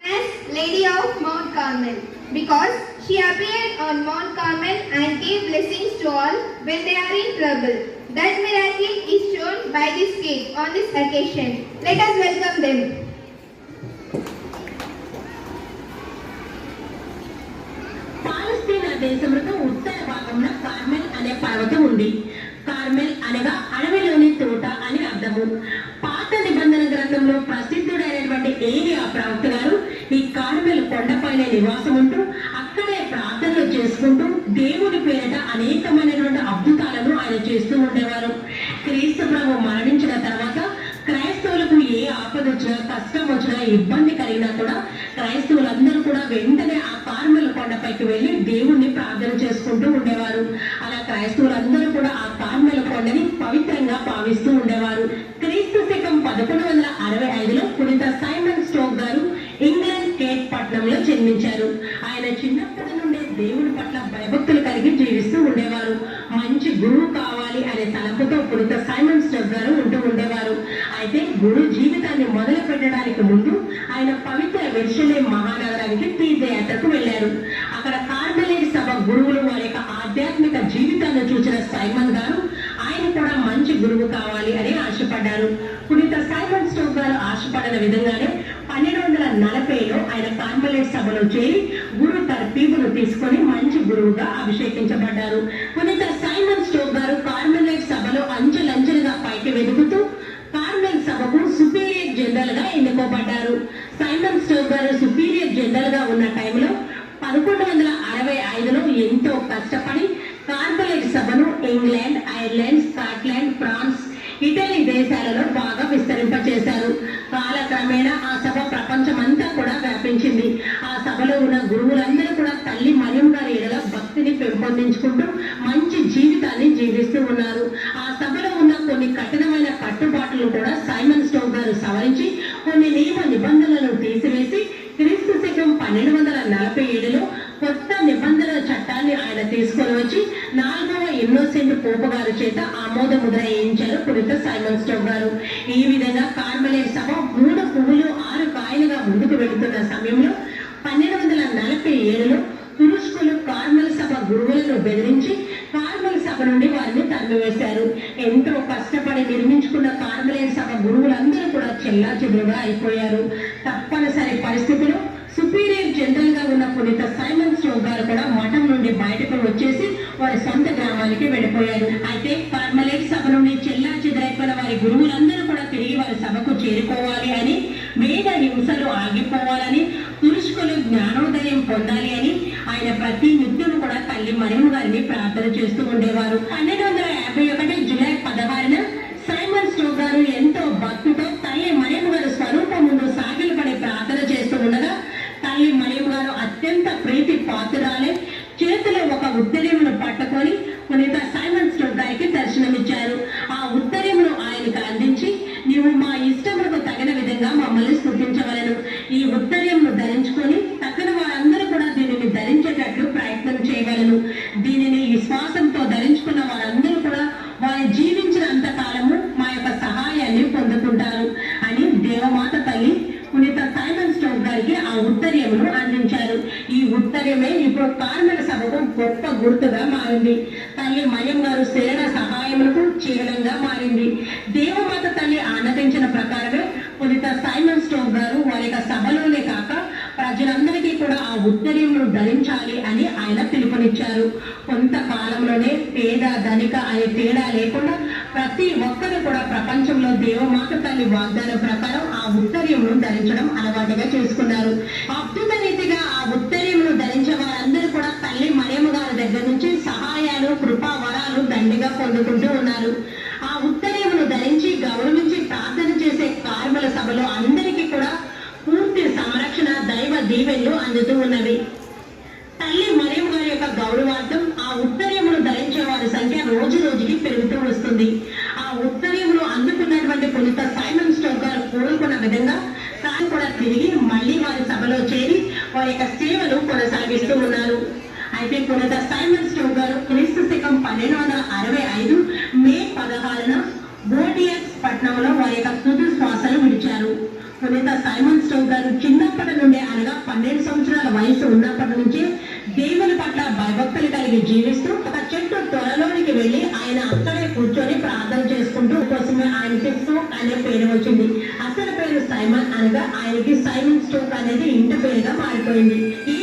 as Lady of Mount Carmel, because she appeared on Mount Carmel and gave blessings to all when they are in trouble. That miracle is shown by this cake on this occasion. Let us welcome them. పాలస్తీనా దేశంలో ఉత్తర భాగంలో Carmel అనే పర్వతం ఉంది. Carmel అనగా అడవిలోని తోట అని అర్థము. పాత నిబంధన గ్రంథంలో ప్రసిద్ధుడైనటువంటి ఏలియా ప్రవక్త గారు ఈ కార్మెల్ కొండపైన నివాసం ఉంటూ అక్కడే ప్రార్థనలు చేసుకుంటూ దేవుని పేరిట అనేకమైనటువంటి అద్భుతాలను ఆయన చేస్తూ ఉండేవారు. క్రీస్తు ప్రభు మరణించిన తర్వాత క్రైస్తవులకు ఏ ఆపద వచ్చినా, కష్టం వచ్చినా, ఇబ్బంది కలిగినా కూడా క్రైస్తవులందరూ కూడా వెంటనే ఆ కార్మెల్ కొండపైకి వెళ్ళి దేవుణ్ణి ప్రార్థన చేసుకుంటూ ఉండేవారు. అలా క్రైస్తవులందరూ కూడా ఆ కార్మెల్ కొండని పవిత్రంగా భావిస్తూ ఉండేవారు. క్రీస్తు శకం 1165లో పునీత సైమన్ స్టోక్ గారు ఇంగ్లాండ్ కేట్ పట్టణంలో జన్మించారు. ఆయన చిన్నప్పటి నుండే దేవుడి పట్ల భయభక్తులు కలిగి జీవిస్తూ ఉండేవారు. మంచి గురువు కావాలి అనే తలంపుతో పునీత సైమన్ స్టోక్ గారు ఉంటూ ఉండేవారు. అయితే గురు జీవితాన్ని మొదలు పెట్టడానికి ముందు ఆయన పవిత్ర యెరూషలేం మహానగరానికి తీర్థయాత్రకు వెళ్లారు. అక్కడ కార్మెలైట్ సభ గురువులు వారి యొక్క ఆధ్యాత్మిక జీవితాన్ని చూసిన సైమన్ గారు ఆయన కూడా మంచి గురువు కావాలి అని ఆశపడ్డారు. పునీత సైమన్ స్టోక్ గారు ఆశపడిన విధంగానే 1240లో ఆయన కార్మెలైట్ సభలో చేరి గురు తర్ఫీదును తీసుకొని మంచి గురువుగా అభిషేకించబడ్డారు. పునీత సైమన్ స్టోక్ గారు కార్మెలైట్ సభలో అంచెలంచెలుగా పైకి వెతుకుతూ కార్మెల్ సభకు సుపీరియర్ జనరల్ గా ఎన్నుకోబడ్డారు. సైమన్ స్టోక్ గారు సుపీరియర్ జనరల్ గా ఉన్న టైంలో 1165లో ఎంతో కష్టపడి కార్మెలైట్ సభను England, Ireland, Scotland, France, Italy దేశాలలో బాగా విస్తరింపచేశారు. కాలక్రమేణా ఆ సభ ప్రపంచమంతా కూడా వ్యాపించింది. ఆ సభలో ఉన్న గురువులందరూ కూడా తల్లి మరియం గారి ఎడల భక్తిని పెంపొందించుకుంటూ మంచి జీవితాన్ని జీవిస్తూ ఉన్నారు. ఆ సభలో ఉన్న కొన్ని కఠినమైన కట్టుబాట్లను కూడా సైమన్ స్టోక్ గారు సవరించి కొన్ని నియమ నిబంధనలను తీసివేసి క్రీస్తు శకం 1247లో కొత్త నిబంధనల చట్టాన్ని ఆయన తీసుకొని వచ్చి 4వ ఇన్నోసెంట్ పోపు గారి చేత ఆమోద ముద్ర వేయించారు పునీత సైమన్ స్టోక్ గారు. ఈ విధంగా కార్మెలైట్ సభ 3 పువ్వులు 6 కాయలుగా ముందుకు వెళుతున్న సమయంలో 1247లో తురుష్కులు కార్మెల్ సభ గురువులను బెదిరించి కార్మెల్ సభ నుండి వారిని తరిమివేశారు. ఎంతో కష్టపడి నిర్మించుకున్న కార్మెలైట్ సభ గురువులందరూ కూడా చెల్లాచెదురుగా అయిపోయారు. తప్పనిసరి పరిస్థితిలో సుపీరియర్ జనరల్ గా ఉన్న పునీత సైమన్ స్టోక్ గారు కూడా మఠం నుండి బయటకు వచ్చేసి వారి సొంత గ్రామానికి వెళ్ళిపోయారు. అయితే కార్మెలైట్ సభ నుండి చెల్లాచెదురైపోయిన వారి గురువులందరూ కూడా తిరిగి వారి సభకు చేరుకోవాలి అని, వేద హింసలు ఆగిపోవాలని, తురుష్కులు జ్ఞానోదయం పొందాలి అని ఆయన ప్రతి నిత్యం కూడా తల్లి మరియం గారిని ప్రార్థన చేస్తూ ఉండేవారు. 1251 జూలై 16న సైమన్ స్టోక్ గారు ఎంతో భక్తితో తల్లి మరియం గారు స్వరూపం ముందు సాగిలు పడి ప్రార్థన చేస్తూ ఉండగా తల్లి మరియం గారు అత్యంత ప్రీతి పాత్రురాలే చేతిలో ఒక ఉత్తరీయమును పట్టుకొని పునీత సైమన్ స్టోక్ గారికి దర్శనమిచ్చారు. ఆ ఉత్తరీయమును ఆయనకు అందించి, నీవు మా ఇష్టములకు తగిన విధంగా మమ్మల్ని స్తుతించవలెను. ఈ ఉత్తరీయమును ధరించుకొని తగిన వారందరూ కూడా దీనిని ధరించేటట్లు ప్రయత్నం చేయవలెను. దీనిని విశ్వాసంతో ధరించుకున్న వారందరూ కూడా వారు జీవించినంత కాలము మా యొక్క సహాయాన్ని పొందుకుంటారు అని దేవమాత తల్లి పునీత సైమన్ స్టోక్ గారికి ఆ ఉత్తరీయమును అందించారు. ఈ ఉత్తరీయమే ఇప్పుడు కార్మెల్ సభకు గొప్ప గుర్తుగా మారింది. తల్లి మరియం గారు సేన సహాయములకు చిహ్నంగా మారింది. దేవమాత తల్లి ఆనందించిన ప్రకారమే పునీత సైమన్ స్టోక్ గారు వారి యొక్క సభలోనే కాక ప్రజలందరికీ కూడా ఆ ఉత్తరీయమును ధరించాలి అని ఆయన పిలుపునిచ్చారు. కొంతకాలంలోనే పేద ధనిక అనే తేడా లేకుండా ప్రతి ఒక్కరు కూడా ప్రపంచంలో దేవమాత తల్లి వాగ్దానం ప్రకారం ఆ ఉత్తరీయమును ధరించడం అలవాటుగా చేసుకున్నారు. అద్భుత రీతిగా ఆ ఉత్తరీయమును ధరించే వారందరూ కూడా తల్లి మరియమ్మ గారి దగ్గర నుంచి సహాయాలు, కృపా వరాలు దండిగా పొందుకుంటూ ఉన్నారు. ఆ ఉత్తరీయమును ధరించి గౌరవించి ప్రార్థన చేసే కార్మెల్ సభలో అందరికీ కూడా పూర్తి సంరక్షణ, దైవ దీవెనలు అందుతూ ఉన్నవి. తల్లి మరియం గారి యొక్క గౌరవార్థం ఆ ఉత్తరీయమును ధరించే వారి సంఖ్య రోజు రోజుకి పెరుగుతూ వస్తుంది. ఆ ఉత్తరీయమును అందుకున్నటువంటి పునీత సైమన్ స్టోక్ గారు కోరుకున్న విధంగా తాను కూడా తిరిగి మళ్ళీ వారి సభలో చేరి వారి యొక్క సేవలు కొనసాగిస్తూ ఉన్నారు. అయితే పునీత సైమన్ స్టోక్ గారు క్రీస్తు శకం 1265 మే 16న బోటియస్ పట్టణంలో వారి యొక్క తుది శ్వాసను విడిచారు. పునీత సైమన్ స్టోక్ గారు చిన్నప్పటి నుండి అనగా 12 సంవత్సరాల వయసు ఉన్నప్పటి నుంచి దేవుని పట్ల భయభక్తులు కలిగి జీవిస్తూ ఒక చెట్టు త్వరలోనికి వెళ్లి ఆయన అక్కడే కూర్చొని ప్రార్థన చేసుకుంటూ కోసమే ఆయనకి స్టోక్ అనే పేరు వచ్చింది. అసలు పేరు సైమన్ అనగా ఆయనకి సైమన్ స్టోక్ అనేది ఇంటి పేరుగా మారిపోయింది. ఈ